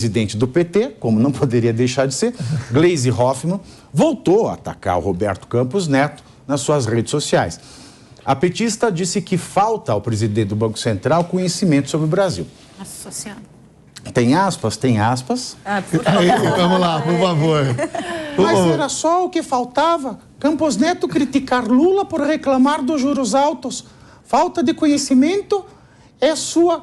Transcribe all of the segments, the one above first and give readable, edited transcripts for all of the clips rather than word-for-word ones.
presidente do PT, como não poderia deixar de ser, Gleisi Hoffmann, voltou a atacar o Roberto Campos Neto nas suas redes sociais. A petista disse que falta ao presidente do Banco Central conhecimento sobre o Brasil. Nossa Senhora. Tem aspas, tem aspas. Vamos lá, por favor. Mas era só o que faltava. Campos Neto criticar Lula por reclamar dos juros altos. Falta de conhecimento é sua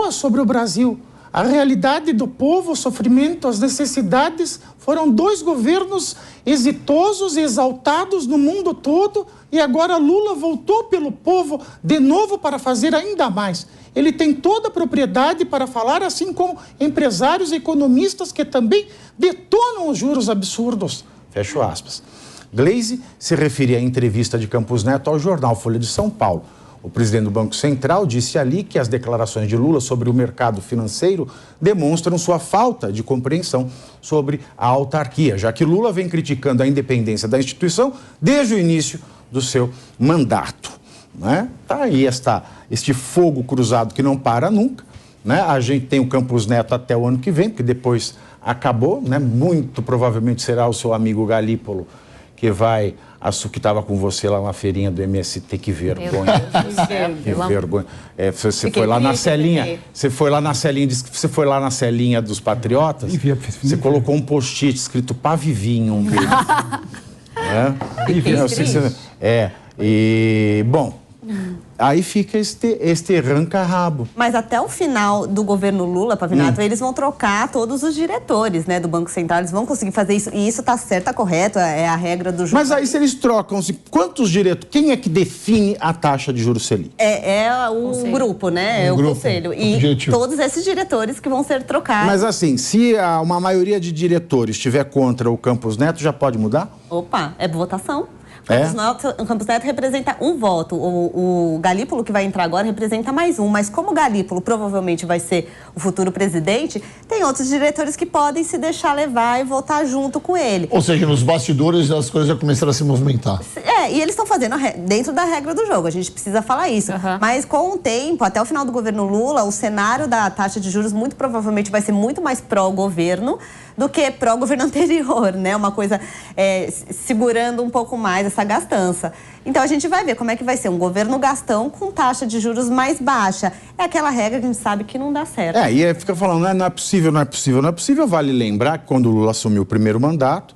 sobre o Brasil. A realidade do povo, o sofrimento, as necessidades foram 2 governos exitosos e exaltados no mundo todo e agora Lula voltou pelo povo de novo para fazer ainda mais. Ele tem toda a propriedade para falar, assim como empresários e economistas que também detonam os juros absurdos. Fecho aspas. Gleisi se referia à entrevista de Campos Neto ao jornal Folha de São Paulo. O presidente do Banco Central disse ali que as declarações de Lula sobre o mercado financeiro demonstram sua falta de compreensão sobre a autarquia, já que Lula vem criticando a independência da instituição desde o início do seu mandato. Né? Tá aí este fogo cruzado que não para nunca. Né? A gente tem o Campos Neto até o ano que vem, porque depois acabou, né? Muito provavelmente será o seu amigo Galípolo que vai... que estava com você lá na feirinha do MST, que vergonha. Que vergonha. Você foi lá na celinha. Você foi lá na celinha, disse que você foi lá na celinha dos patriotas. Você colocou um post-it escrito Pavivinho. Bom, aí fica este arranca-rabo. Mas até o final do governo Lula, Pavinato, eles vão trocar todos os diretores, né, do Banco Central. Eles vão conseguir fazer isso. E isso está certo, está correto, é a regra do jogo. Mas aí se eles trocam, quantos diretores... Quem é que define a taxa de juros Selic? É o grupo, né? É o conselho. E todos esses diretores que vão ser trocados. Mas assim, se uma maioria de diretores estiver contra o Campos Neto, já pode mudar? Opa, é votação. O Campos Neto representa um voto. O Galípolo, que vai entrar agora, representa mais um. Mas como o Galípolo provavelmente vai ser o futuro presidente, tem outros diretores que podem se deixar levar e votar junto com ele. Ou seja, nos bastidores as coisas já começaram a se movimentar. E eles estão fazendo dentro da regra do jogo. A gente precisa falar isso. Mas com o tempo, até o final do governo Lula, o cenário da taxa de juros muito provavelmente vai ser muito mais pró-governo do que pró-governo anterior, né? Uma coisa segurando um pouco mais essa gastança. Então a gente vai ver como é que vai ser um governo gastão com taxa de juros mais baixa. É aquela regra que a gente sabe que não dá certo. E aí fica falando, não é possível, não é possível, não é possível. Vale lembrar que quando o Lula assumiu o primeiro mandato,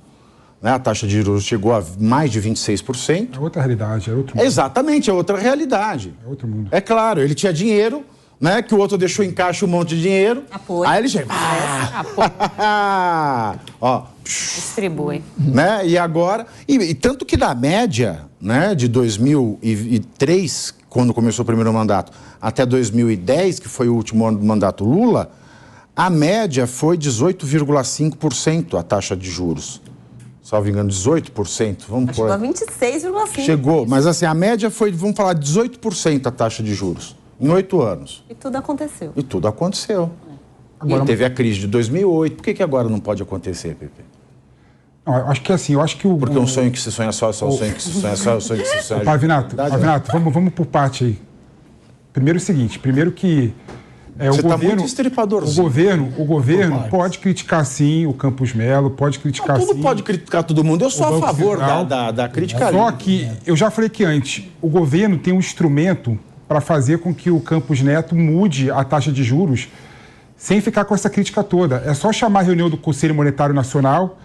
né, a taxa de juros chegou a mais de 26%. É outra realidade, é outro mundo. Exatamente, é outra realidade. É outro mundo. É claro, ele tinha dinheiro, né, que o outro deixou em caixa um monte de dinheiro. Apoio. Aí ele chega... Ó, distribui. Né? E agora... E tanto que da média, né, de 2003, quando começou o primeiro mandato, até 2010, que foi o último ano do mandato Lula, a média foi 18,5% a taxa de juros. Salvo engano, 18%. Chegou a 26,5%. Chegou, mas assim, a média foi, vamos falar, 18% a taxa de juros. Em 8 anos. E tudo aconteceu. E tudo aconteceu. Agora, e teve a crise de 2008. Por que agora não pode acontecer, Pepe? Não, eu acho que assim, eu acho que Porque um sonho que se sonha só, só um sonho que se sonha só, um sonho que se sonha... Pavinato, vamos por parte aí. Primeiro o seguinte, que... Você está muito estripadorzinho. O governo pode criticar sim o Campos Melo, pode criticar sim... Tudo pode criticar todo mundo. Eu sou a favor da crítica. Só que, eu já falei que antes, o governo tem um instrumento para fazer com que o Campos Neto mude a taxa de juros sem ficar com essa crítica toda. É só chamar a reunião do Conselho Monetário Nacional,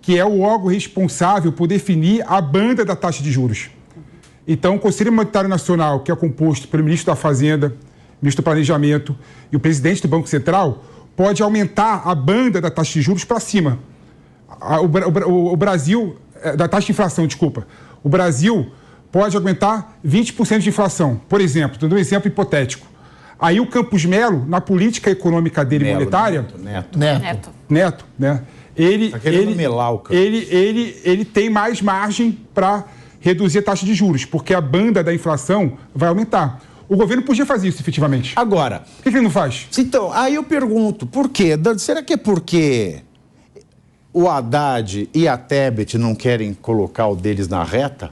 que é o órgão responsável por definir a banda da taxa de juros. Então, o Conselho Monetário Nacional, que é composto pelo ministro da Fazenda, ministro do Planejamento e o presidente do Banco Central, pode aumentar a banda da taxa de juros para cima. O Brasil, da taxa de inflação, desculpa. O Brasil pode aumentar 20% de inflação. Por exemplo, dando um exemplo hipotético. Aí o Campos Melo, na política econômica dele monetária... Neto, né? Ele tem mais margem para reduzir a taxa de juros, porque a banda da inflação vai aumentar. O governo podia fazer isso, efetivamente. Agora... Por que ele não faz? Então, aí eu pergunto, por quê? Será que é porque o Haddad e a Tebet não querem colocar o deles na reta?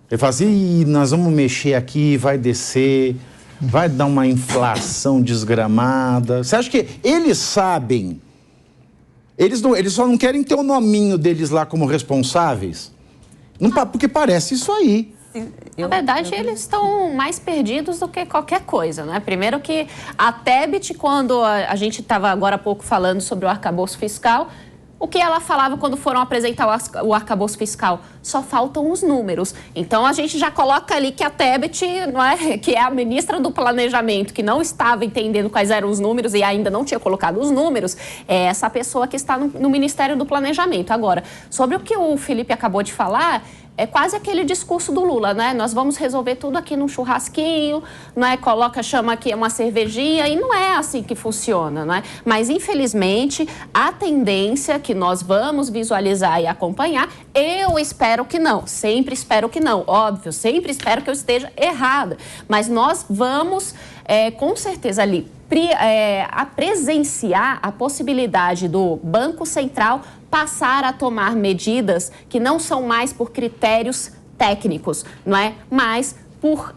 Ele fala assim, nós vamos mexer aqui, vai descer, vai dar uma inflação desgramada. Você acha que eles sabem? Eles só não querem ter o nominho deles lá como responsáveis? Não, porque parece isso aí. Na verdade, eles estão mais perdidos do que qualquer coisa, né? Primeiro que a Tebet, quando a gente estava agora há pouco falando sobre o arcabouço fiscal, o que ela falava quando foram apresentar o arcabouço fiscal? Só faltam os números. Então, a gente já coloca ali que a Tebet, não é, que é a ministra do Planejamento, que não estava entendendo quais eram os números e ainda não tinha colocado os números, é essa pessoa que está no Ministério do Planejamento. Agora, sobre o que o Felipe acabou de falar, é quase aquele discurso do Lula, né? Nós vamos resolver tudo aqui num churrasquinho, né? Chama aqui uma cervejinha, e não é assim que funciona, né? Mas, infelizmente, a tendência que nós vamos visualizar e acompanhar, eu espero que não, sempre espero que não, óbvio, sempre espero que eu esteja errada, mas nós vamos, com certeza ali, a presenciar a possibilidade do Banco Central passar a tomar medidas que não são mais por critérios técnicos, não é? Mas por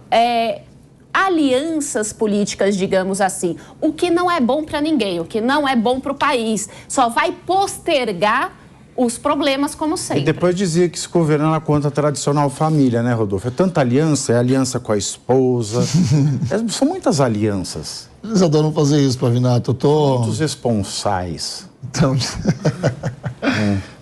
alianças políticas, digamos assim. O que não é bom para ninguém, o que não é bom para o país. Só vai postergar os problemas, como sempre. E depois dizia que se governar na conta tradicional família, né, Rodolfo? É tanta aliança, é aliança com a esposa. São muitas alianças. Eles adoram fazer isso, Pavinato. Muitos responsais. Então,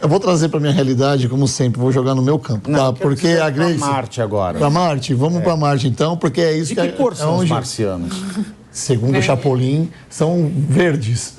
eu vou trazer para minha realidade, como sempre, vou jogar no meu campo, tá? Porque a Grace... Para Marte agora. Para Marte? Vamos para Marte, então, porque é isso que... De que cor são os marcianos? Segundo o Chapolin, são verdes.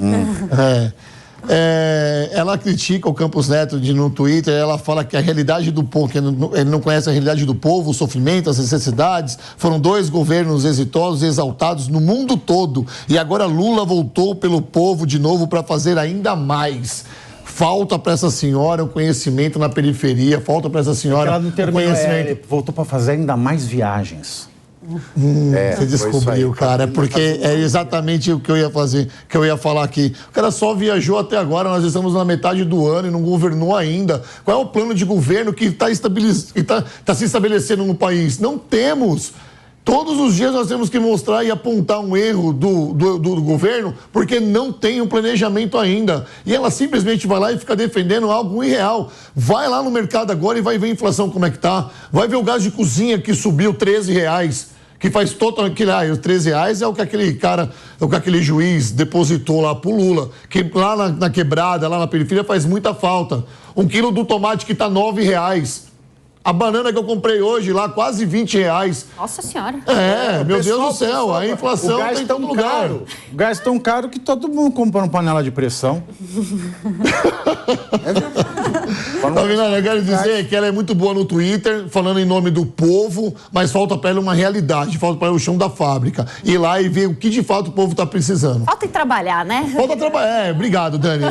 Ela critica o Campos Neto no Twitter, ela fala que a realidade do povo, que ele não conhece a realidade do povo, o sofrimento, as necessidades. Foram 2 governos exitosos e exaltados no mundo todo, e agora Lula voltou pelo povo de novo para fazer ainda mais. Falta para essa senhora um conhecimento na periferia, falta para essa senhora um conhecimento. Voltou para fazer ainda mais viagens. Você descobriu, cara, porque é exatamente o que eu ia fazer, que eu ia falar aqui. O cara só viajou até agora, nós estamos na metade do ano e não governou ainda. Qual é o plano de governo que está se estabelecendo no país? Não temos. Todos os dias nós temos que mostrar e apontar um erro do governo, porque não tem um planejamento ainda. E ela simplesmente vai lá e fica defendendo algo irreal. Vai lá no mercado agora e vai ver a inflação como é que tá. Vai ver o gás de cozinha que subiu R$13. Que faz todo aquilo, os R$13 é o que aquele cara, o que aquele juiz depositou lá pro Lula, que lá na quebrada, lá na periferia faz muita falta. 1 quilo do tomate que tá R$9. A banana que eu comprei hoje lá, quase R$20. Nossa Senhora. Meu Deus do céu, a inflação tá em todo lugar. O gás tão caro que todo mundo compra uma panela de pressão. Eu quero dizer que ela é muito boa no Twitter, falando em nome do povo, mas falta para ela uma realidade, falta para ela o chão da fábrica. Ir lá e ver o que de fato o povo está precisando. Falta em trabalhar, né? Falta trabalhar. Obrigado, Dani.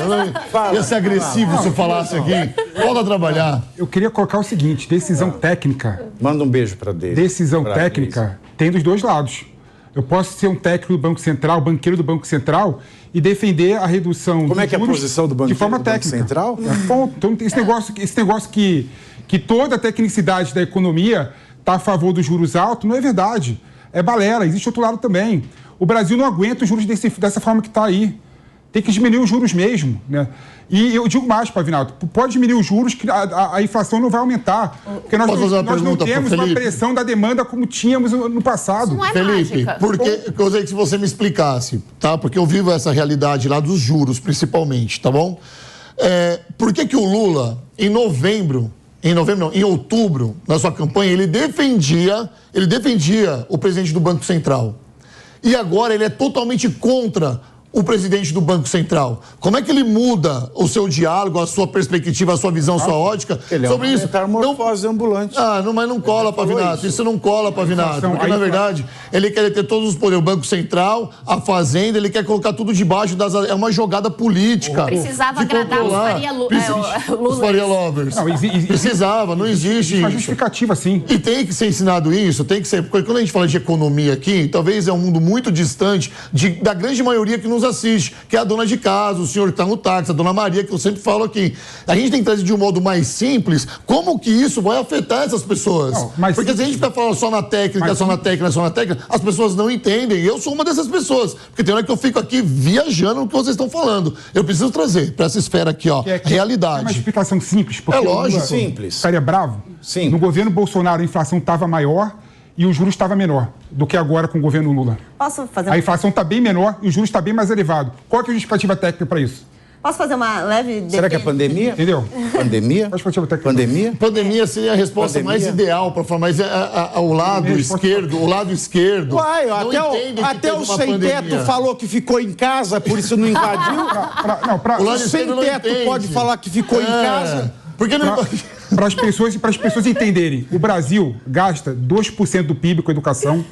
Ia ser agressivo se eu falasse aqui. Falta trabalhar. Eu queria colocar o seguinte, decisão técnica. Manda um beijo para Deus. Decisão técnica tem dos dois lados. Eu posso ser um técnico do Banco Central, banqueiro do Banco Central e defender a redução Como é que é a posição do banqueiro de forma do Banco técnica. Central? Então, esse negócio que toda a tecnicidade da economia está a favor dos juros altos, não é verdade. É balela, existe outro lado também. O Brasil não aguenta os juros dessa forma que está aí. Tem que diminuir os juros mesmo, né? E eu digo mais, Pavinato, pode diminuir os juros que a inflação não vai aumentar. Porque nós não temos uma pressão da demanda como tínhamos no passado. Não é Felipe, mágica. porque eu gostaria que você me explicasse, tá? Porque eu vivo essa realidade lá dos juros, principalmente, tá bom? Por que o Lula, em outubro, na sua campanha, ele defendia o presidente do Banco Central. E agora ele é totalmente contra o presidente do Banco Central. Como é que ele muda o seu diálogo, a sua perspectiva, a sua visão, a sua ótica sobre isso? Metamorfose ambulante. Mas não cola, Pavinato. Isso não cola, Pavinato. Porque, na verdade, ele quer ter todos os poderes. O Banco Central, a Fazenda, ele quer colocar tudo debaixo das... É uma jogada política. Precisava agradar os Faria Lovers. Precisava, não existe isso. Uma justificativa, sim. E tem que ser ensinado isso, tem que ser... Porque quando a gente fala de economia aqui, talvez é um mundo muito distante da grande maioria que nos nos assiste, que é a dona de casa, o senhor que está no táxi, a dona Maria, que eu sempre falo aqui. A gente tem que trazer de um modo mais simples como que isso vai afetar essas pessoas. Não, mas porque se a gente ficar falando só na técnica, as pessoas não entendem. Eu sou uma dessas pessoas. Porque tem hora que eu fico aqui viajando no que vocês estão falando. Eu preciso trazer para essa esfera aqui, ó, realidade. É uma explicação simples, porque lógico. Simples. Ficaria bravo. Sim. No governo Bolsonaro, a inflação estava maior e o juros estava menor do que agora com o governo Lula. Posso fazer A inflação está bem menor e o juros está bem mais elevado. Qual que é a justificativa técnica para isso? Posso fazer uma leve... Será que é pandemia? Entendeu? Pandemia? Pandemia? Pandemia seria a resposta mais ideal para falar, mas o lado esquerdo. Uai, até o sem-teto falou que ficou em casa, por isso não invadiu. O sem-teto pode falar que ficou em casa. Porque não... Para as pessoas entenderem, o Brasil gasta 2% do PIB com educação,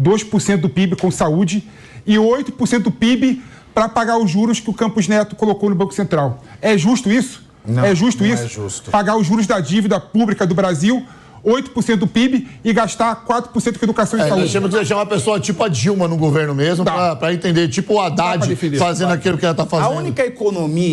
2% do PIB com saúde e 8% do PIB para pagar os juros que o Campos Neto colocou no Banco Central. É justo isso? Não, é justo isso? É justo. Pagar os juros da dívida pública do Brasil, 8% do PIB e gastar 4% com educação e saúde. Nós temos que deixar uma pessoa tipo a Dilma no governo mesmo, para entender, tipo o Haddad fazendo aquilo que ela está fazendo. A única economia